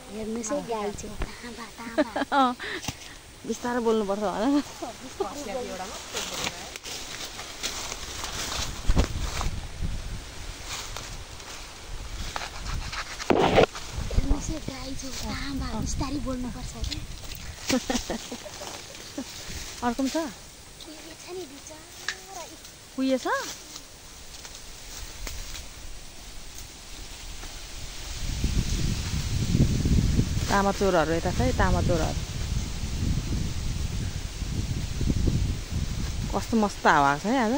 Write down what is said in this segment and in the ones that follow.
हेर्नुस् है गाई छ तामा बिस्तारै बोल्नुपर्छ होइन हेर्नुस् है गाई छ तामा बिस्तारै बोल्नुपर्छ के अर्को पनि छ छ नि बिचारा उयो छ तामा चोरहरू यता छ है तामा चोरहरू कस्तो मस्त हावा छ है आज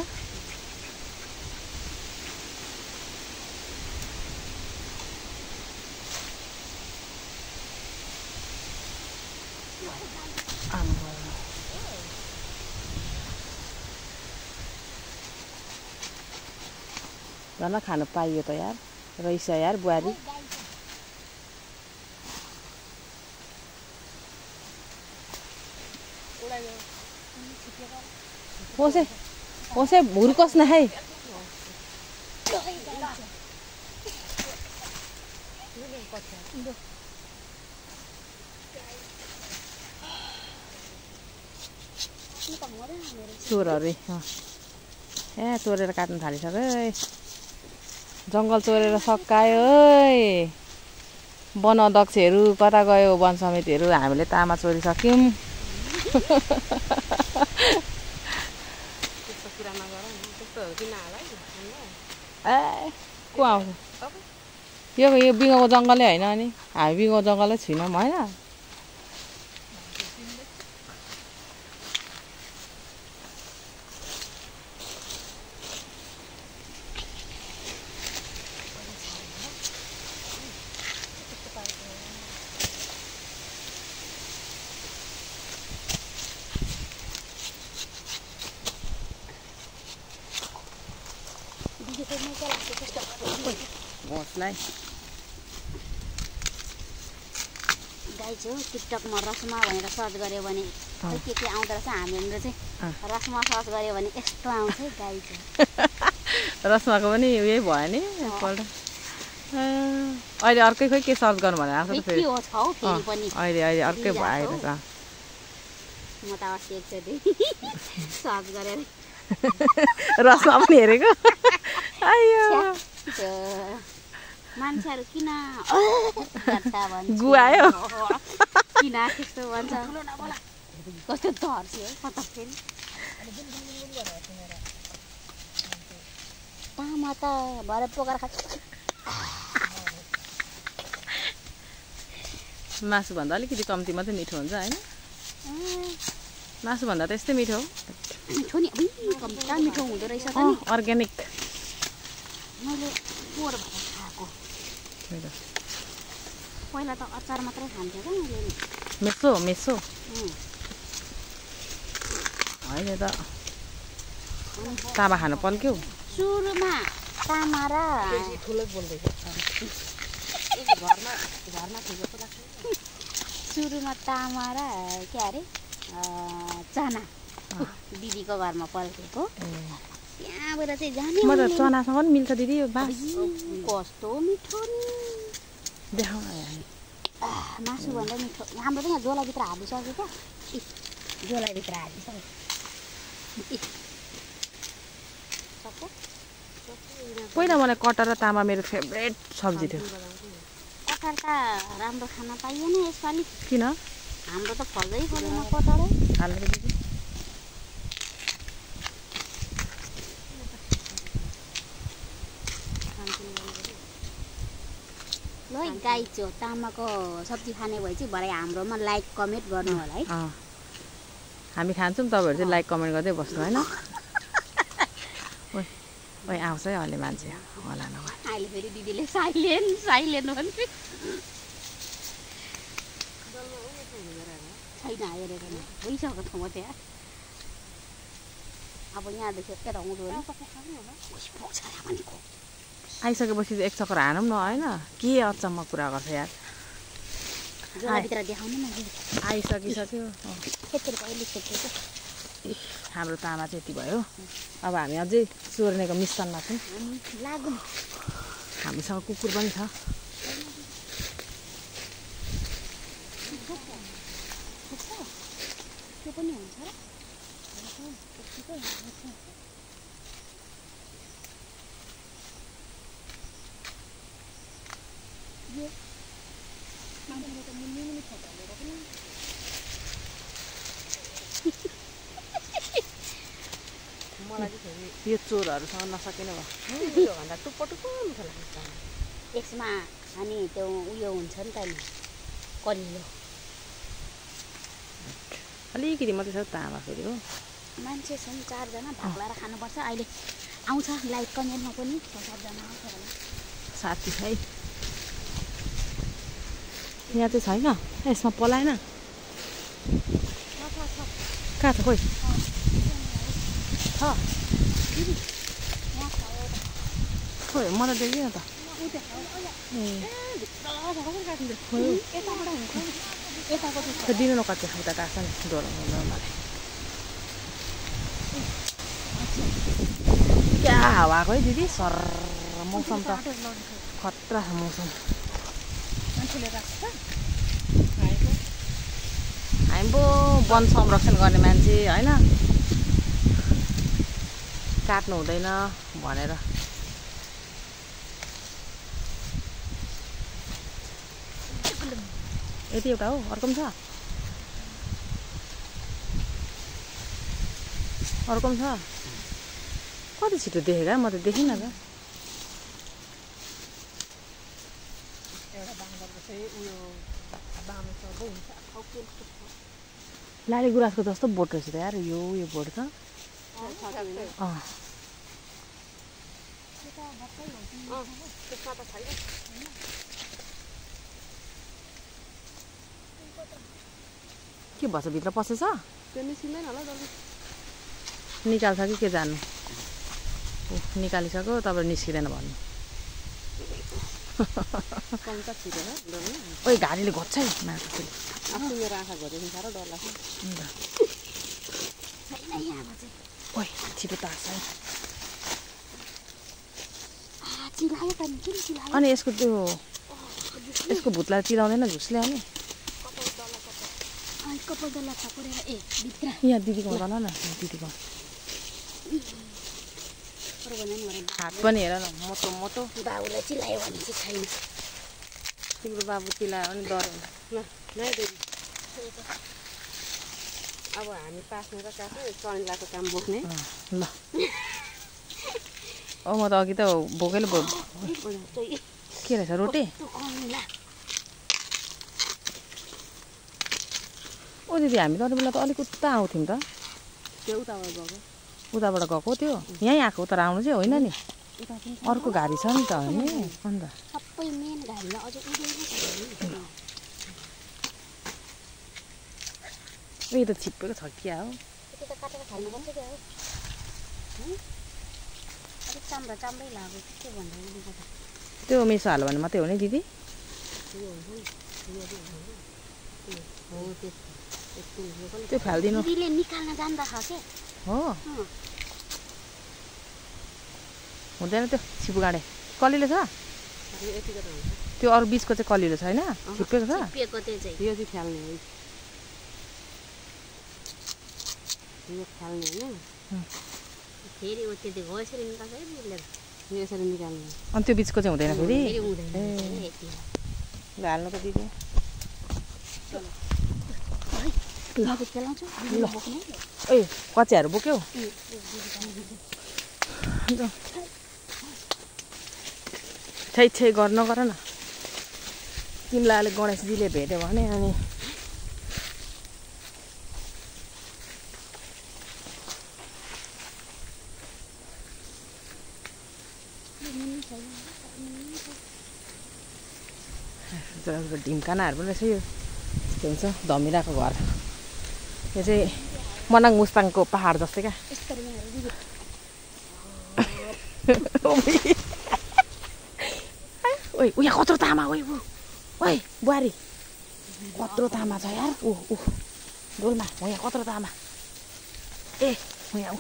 झन् खानु पाइयो त यार रहेछ यार बुहारी ओसे भुर्कोस् न है चोरहरू ए चोरेर काट्न थालिसक्यो है जङ्गल चोरेर सकायो है वन अध्यक्षहरू कता गयो वन समितिहरू हामीले तामा चोरिसक्यौँ ए को आउँछ यो बिङ्गोको जङ्गलै होइन अनि हामी बिङ्गो जङ्गलै छैनौँ होइन गाई छ टिकटकमा रसमा भनेर सर्च गऱ्यो भने के आउँदो रहेछ हाम्रो चाहिँ रसमा सर्च गऱ्यो भने यस्तो आउँछ है गाई चाहिँ रसमाको पनि उयो भयो नि एकपल्ट अहिले अर्कै खोइ के सर्च गर्नु भनेर आएको त फेरि अहिले अर्कै भयो त म त अस्ति एकचोटि सर्च गरेर रसमा पनि हेरेको आयो मान्छेहरू किन गुआयो किन त्यस्तो भन्छ कस्तो तर्स्यो फेरि तामा त भरे पोकर खान्छ मासुभन्दा अलिकति कम्ती मात्रै मिठो हुन्छ होइन मासुभन्दा त यस्तै मिठो मिठो नि कम्ता मिठो हुँदो रहेछ त नि अर्ग्यानिक मैले पोहोर भएर खाएको पहिला त अचार मात्रै खान्थेँ क्या मैले मेसो होइन त तामा खानु पल्क्यौ सुरुमा तामा र सुरुमा तामा र के अरे चना दिदीको घरमा पल्केको त्यहाँबाट चाहिँ जाने म त चनासँग पनि मिल्छ दिदी यो बास कस्तो मिठो नि देखाउन मासुभन्दा मिठो हाम्रो त यहाँ झोलाभित्र हालिसक्यो क्या झोलाभित्र हालिसक्यो पहिला मलाई कटहर र तामा मेरो फेभरेट सब्जी थियो कटहर त राम्रो खान पाइएन यसपालि किन हाम्रो त फल्दै फलेन कटहरै हाल्नु दिदी ल गाई चो तामाको सब्जी खाने भए चाहिँ भरे हाम्रोमा लाइक कमेन्ट गर्नु होला है हामी खान्छौँ तपाईँहरू चाहिँ लाइक कमेन्ट गर्दै बस्नु होइन ओइ आउँछ है अहिले मान्छे होला नभए अहिले फेरि दिदीले साइलेन्ट भन्नु छैन हेरेर भइसक्यो ठाउँमा त्यहाँ अब यहाँदेखि यता हुँदो आइसकेपछि एक चक्कर हानौँ न होइन के अचम्म कुरा गर्छ यार झोलाभित्र देखाउनु न आइसकिसक्यो हाम्रो तामा चाहिँ यति भयो अब हामी अझै चोर्नेको मिसनमा छौँ लागौँ हामीसँग कुकुर पनि छ। त्यो पनि हुन्छ र मलाई चाहिँ यो चोरहरूसँग नसकिने भयो भन्दा टुप्पो टुप्पो मिठो लाग्छ। यसमा अनि त्यो उयो हुन्छ नि त नि कलिलो अलिकति मात्रै छ तामा फेरि हो। मान्छे छन् 4 जना भाग लाएर खानुपर्छ। अहिले आउँछ लाइभ कमेन्टमा पनि 6-7 जना आउँछ होला। साथी छ है यहाँ चाहिँ छैन यसमा पलाएन कहाँ छ खोइ छ खोइ म त देख्दिनँ त। दिनु नकाट्छ उता काट्छ नि डोलाउनु क्या हावा आएको है दिदी सर मौसम त खतरा छ मौसम। हामी पो वन संरक्षण गर्ने मान्छे होइन काट्नु हुँदैन भनेर। यति एउटा हो अर्को पनि छ अर्को पनि छ कति छिटो देखेको म त देखिनँ त। लाली गुराँसको जस्तो बोट रहेछ त यार यो बोट त। के भन्छ भित्र पसेछ त्यो निस्किँदैन होला जल्दी निकाल्छ कि के जान्नु। निकालिसक्यो तपाईँ निस्किँदैन भन्नु। कम्ता छिटो न डर ओइ घारीले घोज्छ है माटो फेरि आफ्नो मेरो आँखा घोरेको साह्रो डर लाग्छ। ओइ छिटो तार्छ है। अनि यसको त्यो यसको भुतलाई चिलाउँदैन झुसले अनि यहाँ दिदीको ल न दिदीको हात पनि हेर न मोटो मोटो। बाबुलाई चिलायो भने चाहिँ छैन। तिम्रो बाबु चिलायो भने डर हुन्छ ल नाइ दिदी अब हामी पास्ने र काट्ने चैलाको काम बोक्ने ल ओ म त अघि त भोकैले के रहेछ रोटी ओ दिदी हामी त अरू बेला त अलिक उता आउँथ्यौँ त। त्यो उताबाट गएको उताबाट गएको त्यो यहीँ आएको तर आउनु चाहिँ होइन नि अर्को गाडी छ नि त होइन अन्त सबै मेन गाडीलाई अझ उडेन उयो त छिप्पेको छ क्या हो त्यो त काटेर खानुपर्छ क्या हो अलिक चाम्रा चाम्रै लाग्यो के भन्दा उडेको त त्यो मेसो हाल्यो भने मात्रै हो नि दिदी। त्यो फालिदिनु दिदीले निकाल्न जान्दा छ के हो हुँदैन त्यो छिपु गाडे कलिलो छ यतिको त हुन्छ त्यो अरू बिचको चाहिँ कलिलो छ होइन छिप्पेको छ छिप्पिएको त्यो चाहिँ यो चाहिँ फाल्ने हो यो फाल्ने होइन फेरि ऊ त्यति हो यसरी निकाल्छ है बुझलेर यो यसरी निकाल्ने अनि त्यो बिचको चाहिँ हुँदैन फेरि फेरि हुँदैन हाल्नु त दिदी म चाहिँ खेलाउँछु ल ओइ कचियाहरू बोक्यौ छै छै गर्न गर न तिमीलाई अलिक गणेशजीले भेट्यो भने अनि ढिम्कानाहरू पनि रहेछ यो के भन्छ धमिराको घर यो चाहिँ मनाङ मुस्ताङको पहाड जस्तै क्या ओइ उयो कत्रो तामा ओइ ओइ बुहारी कत्रो तामा छ यार ऊ डोलमा हो यहाँ कत्रो तामा ए हो यहाँ ऊ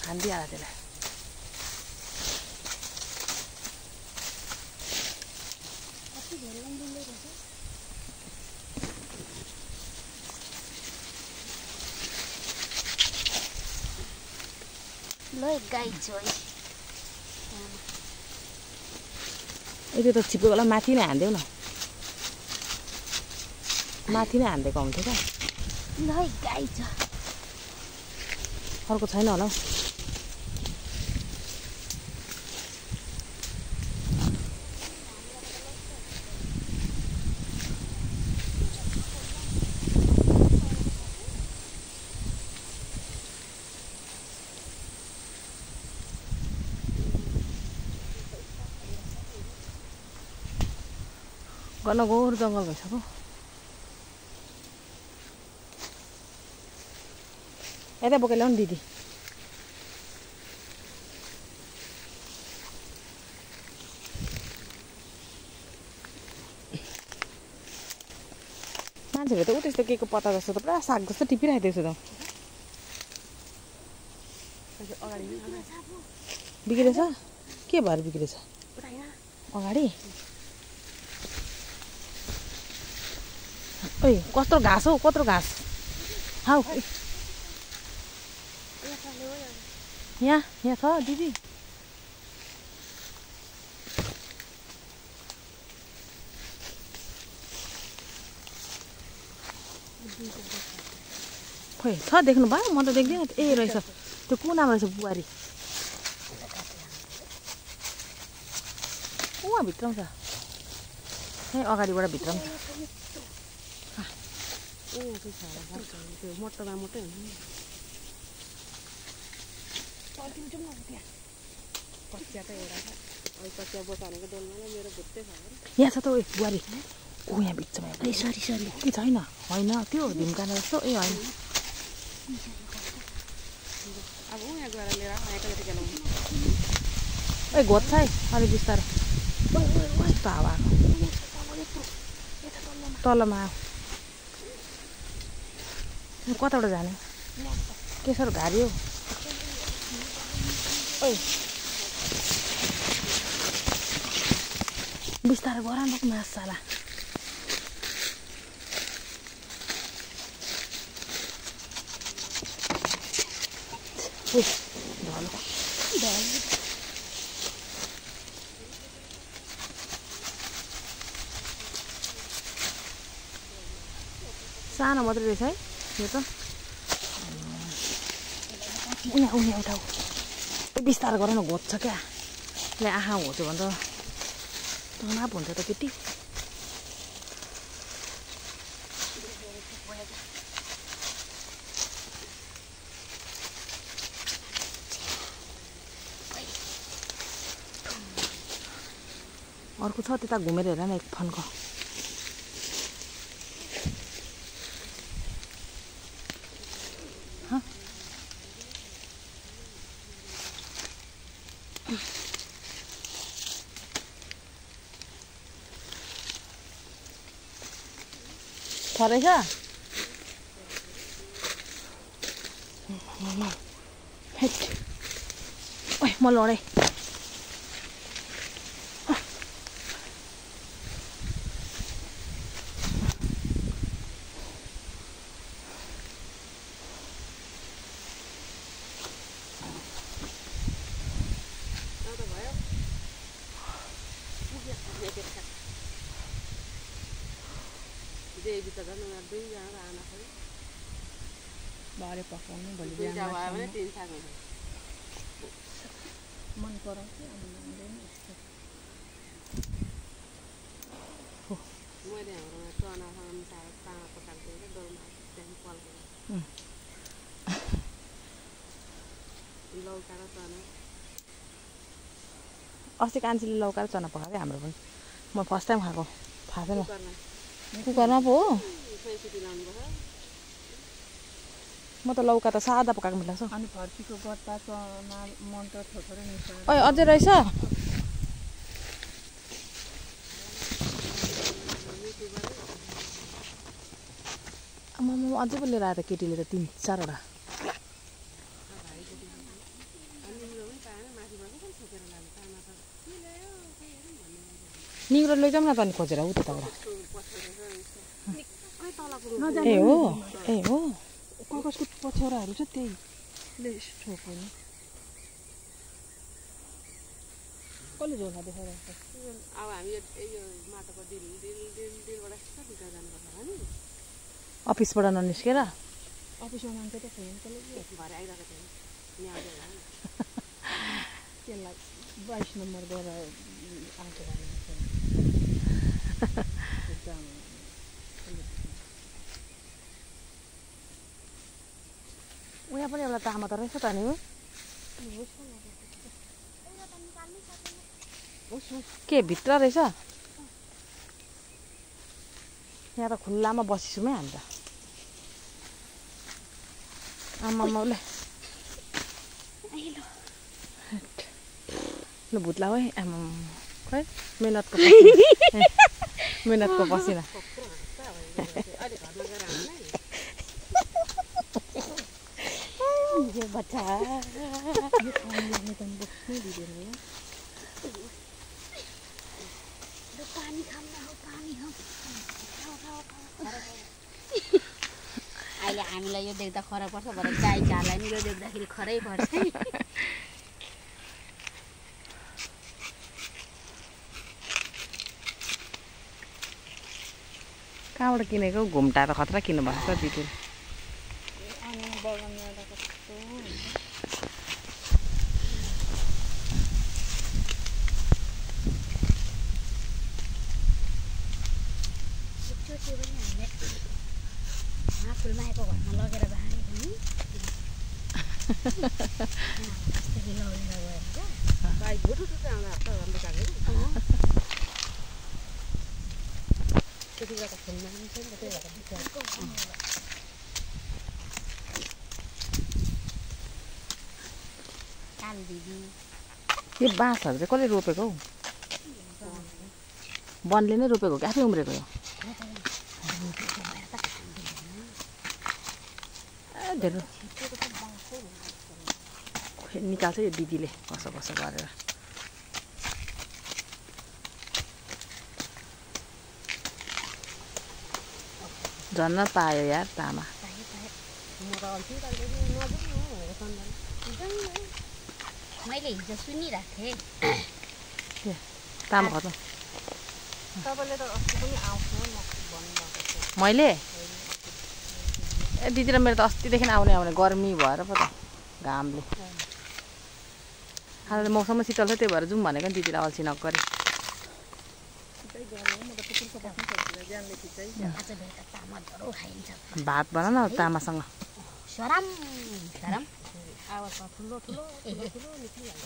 खान्दिहाल्छ त्यसलाई। ल गाई छोइ त्यो त छिपेकोलाई माथि नै हान्देऊ न, माथि नै हान्दिएको हुन्थ्यो क्या। ल गाई छ अर्को छैन होला हौ। घनघोर जङ्गल भइसक्यो। यतै बोकेर ल्याउनु दिदी। मान्छेहरूले त उ त्यस्तो के को पत्ता जस्तो त पुरा साग जस्तो टिपिरहेको थिएछ त। बिग्रेछ? के भएर बिग्रेछ? अगाडि ओइ कत्रो घाँस हौ, कत्रो घाँस हाउ। यहाँ छ दिदी। खोइ छ देख्नु भयो? म त देख्दिनँ। ए रहेछ त्यो कुनामा रहेछ बुहारी। उहाँ भित्रमा छ। ए अगाडिबाट भित्रमा छ। त्यो मोटोमा मोटै हुन्छ नि। कच्चिया त एउटा छ। अहिले कच्चिया बोका भनेको डोल्मालाई मेरो भुत्तै छ। यहाँ छ त ओ बुहारी। ऊ यहाँ भित्रमा ए सरी कि छैन? होइन त्यो ढिम्काना जस्तो। ए होइन अब यहाँ गएर लिएर यहाँको जति खेलाउनु। ए घोज्छ है अलिक बिस्तारो। कस्तो हावा तलमा आऊ। कताबाट जाने? के साह्रो घारी हौ। ओइ बिस्तारो गर न मासाला। सानो मात्रै रहेछ है यो त। उहाँ उठा बिस्तारो गर न, घोज्छ क्या। ले आँखा घोच्यो भने त तनाप हुन्छ त केटी। अर्को छ त्यता घुमेर हेर न एक फन्को। रहेछ ओइ म लडे। देवी त झन् दुईजना आना छ। बारे पकाउनु भोलि दुईटा भयो भने तिन साग हुन्छ। मन पराउँछ मैले हाम्रोमा चनासँग मिसाएर तामा पकाएको थिएँ क्या डोलमा त्यहाँदेखि पल्केर लौका र चना। अस्ति कान्छीले लौका र चना पकाएको थियो हाम्रो पनि। म फर्स्ट टाइम खाएको, थाहा छैन। कुकरमा पो हो। म त लौका त सादा पकाएको मिल्छ। अनि फर्सीको गट्टा चना मटर थोरै मिसाएर। ओइ अझै रहेछ? म अझै पो लिएर आएको केटीले त 3-4 वटा। निग्रो लैजाउँ न त अनि खोजेर उताबाट निकै तल पुग्नु ए हो ककसको पछौराहरू छ त्यहीले छोप्नु कसले झोला देखाइरहेको अब हामी यो माटोको डिलबाट कति जानुपर्छ होला नि अफिसबाट ननिस्केर अफिसमा मान्छे त छैन कसले भरे आइरहेको थिएन यहाँ आउँदै होला नि त्यसलाई 22 नम्बर गएर आएको उहाँ पनि एउटा तामा त रहेछ त नि के भित्र रहेछ यहाँ त खुल्लामा बसिसौँ है हामी त आमामा उसले ल भुत्ला है आमा खै मेहनतको पसिना बच्चा पानी खाऊ अहिले हामीलाई यो देख्दा खरा पर्छ भरे गाई झारलाई नि यो देख्दाखेरि खरै पर्छ है कहाँबाट किनेको घुम्टा त खतरा किन्नु भएको छ दिदी फुलमा आएको घरमा लगेर बाँडेको नि बाइक भुटुटु आउँदा त राम्रो लाग्यो त्यति बेला त फुलमा पनि छैन त्यही भएर कालो दिदी यो बाँसहरू चाहिँ कसले रोपेको हौ वनले नै रोपेको कि आफै उम्रेको यो धेरै निकाल्छ यो दिदीले कसो कसो गरेर झन्न पायो यार तामा मैले हिजो सुनिरहेको थिएँ तामा खत्म तपाईँले त अस्ति पनि आउँछ भन्नुभएको मैले ए दिदी र मेरो त अस्तिदेखि आउने गर्मी भएर पो त घामले आज मौसममा शीतल छ त्यही भएर जाउँ भनेको नि दिदीलाई अल्छी नगरी भात बना न तामासँग सराम आवाज ठुलो ठुलो ठुलो निक्लिहाल्छ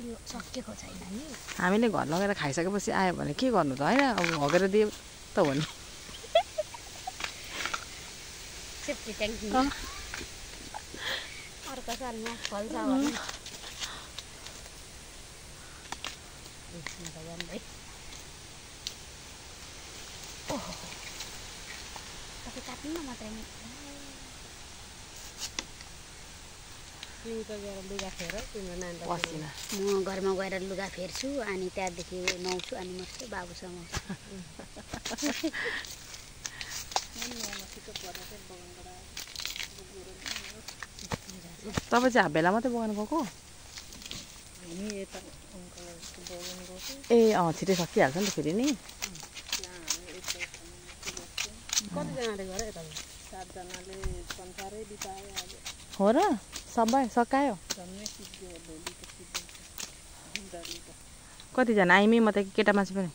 यो सकिएको छैन नि हामीले घर लगेर खाइसकेपछि आयो भने के गर्नु त होइन अब हगेर दियो त हो नि सेफ्टी ट्याङ्क अर्को सालमा फल्छ भने तपाईँ काट्नु न मात्रै तिमी त गएर लुगा फेर तिम्रो नानीलाई पसिना म घरमा गएर लुगा फेर्छु अनि त्यहाँदेखि नुहाउँछु अनि मात्रै बाबुसँग तपाईँ चाहिँ बेला मात्रै बगान गएको ए अँ छिटै सकिहाल्छ नि त फेरि नि कतिजनाले गरे यता 7 जनाले संसारै बितायो आज हो र सबै सकायो कतिजना आइमी म त केटा मान्छे पनि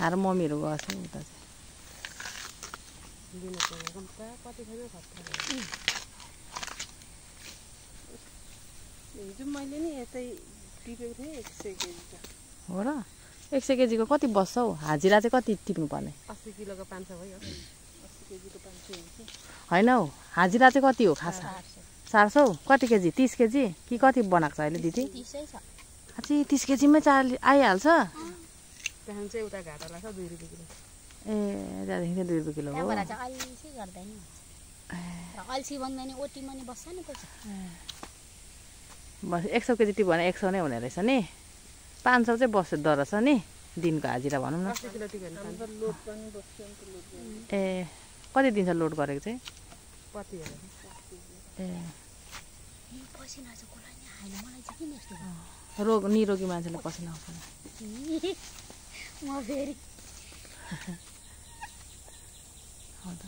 हार मम्मीहरू गएको छ उता चाहिँ हिजो मैले नि यतै टिपेको थिएँ 100 केजी त हो र 100 केजीको कति बस्छ हौ हाजिरा चाहिँ कति टिप्नु पर्ने 80 किलोको 500 भयो होइन हौ हाजिरा चाहिँ कति हो खास 400 कति केजी 30 केजी कि कति बनाएको छ अहिले दिदी 30 केजीमै आइहाल्छ त्यहाँ चाहिँ उता घाटा लाग्छ 2 रुपियाँ किलो ए त्यहाँदेखि 2 रुपियाँ किलो हो अल्छी बन्दैन ओटी मनी बस्छ नि पैसा बस 100 केजी टिप भने 100 नै हुने रहेछ नि 500 चाहिँ बस्दो रहेछ नि दिनको हाजिरा भनौँ न ए कति दिन्छ लोड गरेको चाहिँ ए निरोगी मान्छेले पसिना आउँछ म फेरि हो त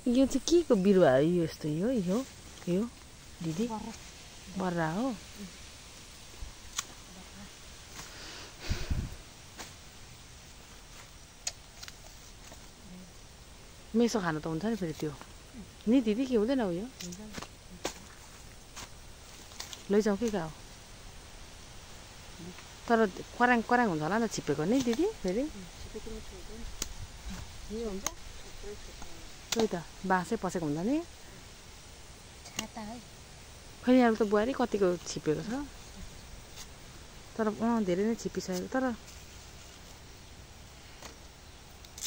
यो चाहिँ के को बिरुवा हो यो यस्तो यो दिदी बर्रा हो मेसो खानु त हुन्छ नि फेरि त्यो नि दिदी के हुँदैन उयो लैजाउँ कि गाउँ तर कराङ हुन्छ होला नि त छिपेको नि दिदी फेरि त्यही त बाँसै पसेको हुन्छ नि खै अब त बुहारी कतिको छिपेको छ तर धेरै नै छिपिसकेको तर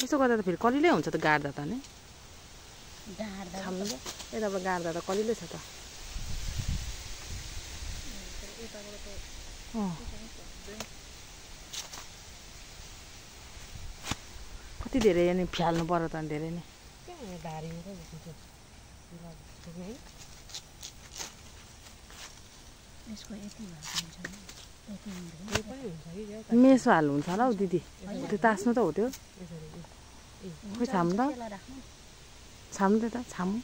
यसो गर्दा त फेरि कलिलै हुन्छ त गाड्दा त नि यताबाट गाड्दा त कलिलै छ त कति धेरै अनि फ्याल्नु पर्यो त अनि धेरै नै मेसो हाल्नु हुन्छ होला हौ दिदी त्यो तास्नु त हो त्यो खोइ छाम्नु त छाम्नु त छामु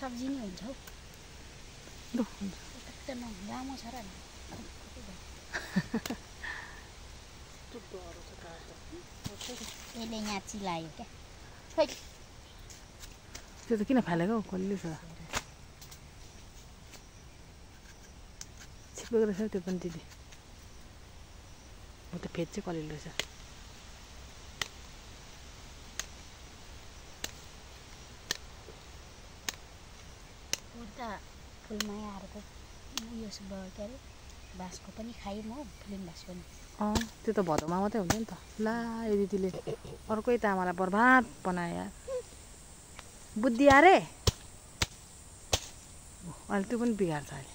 सब्जी नै हुन्छ हौ लामो छ र यसले यहाँ चिलायो क्या त्यो त किन फालेको हौ कलिलो छ छिपेको रहेछ त्यो पनि दिदी म त फेद चाहिँ कलिलो रहेछ उता फुलमायाहरूको उयो के अरे बाँसको पनि खायौँ हो फिल्म बाँस पनि त्यो त भदौमा मात्रै हुन्छ नि त ला यो दिदीले अर्कै तामालाई बर्बाद बनायो यार बुद्धि आरे अहिले त्यो पनि बिगार्छ अहिले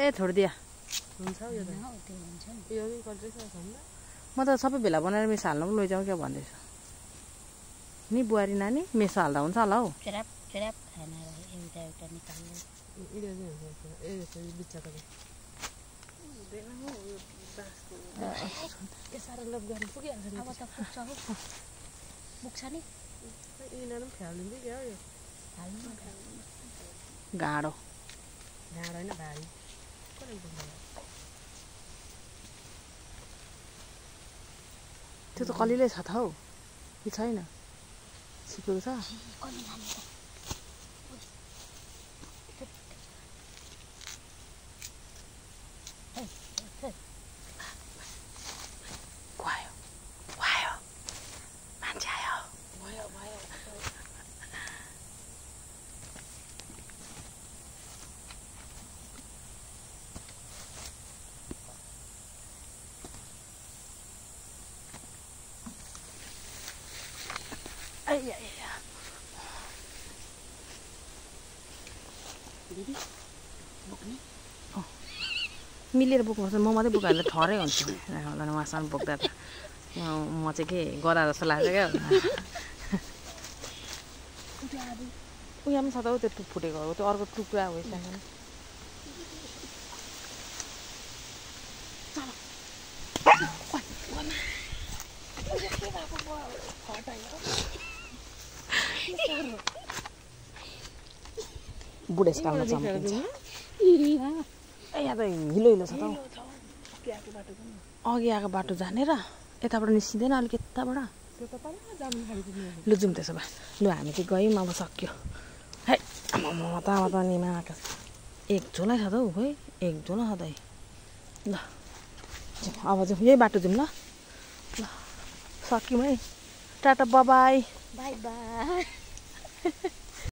ए छोडिदिया म त सबै भेला बनाएर मेसो हाल्नु पनि लैजाउँ क्या भन्दैछु नि बुहारी नानी मेसो हाल्दा हुन्छ होला हौ गाडो होइन भारी त्यो त कलिलै छ त हौ कि छैन छिपेको छ मिलेर बोक्नुपर्छ म मात्रै बोकाएर ठहरै हुन्छु उहाँसँग बोक्दा त म चाहिँ के गरा जस्तो लाग्छ क्या उयो पनि छ त हौ त्यो टुक फुटेको हो त्यो अर्को टुक्रा हो बुढेसकालमा चम्किन्छ यहाँ त हिलो छ त अघि आएको बाटो जाने र यताबाट निस्किँदैन अलिक यताबाट लु जाउँ त्यसो भए लु हामी चाहिँ गयौँ अब सक्यो है त निमा आएको एक झोला छ त हौ है एक झोला छ त ल अब जाउँ यही बाटो जाउँ ल ल सक्यौँ है टाटा बाई बाई बाई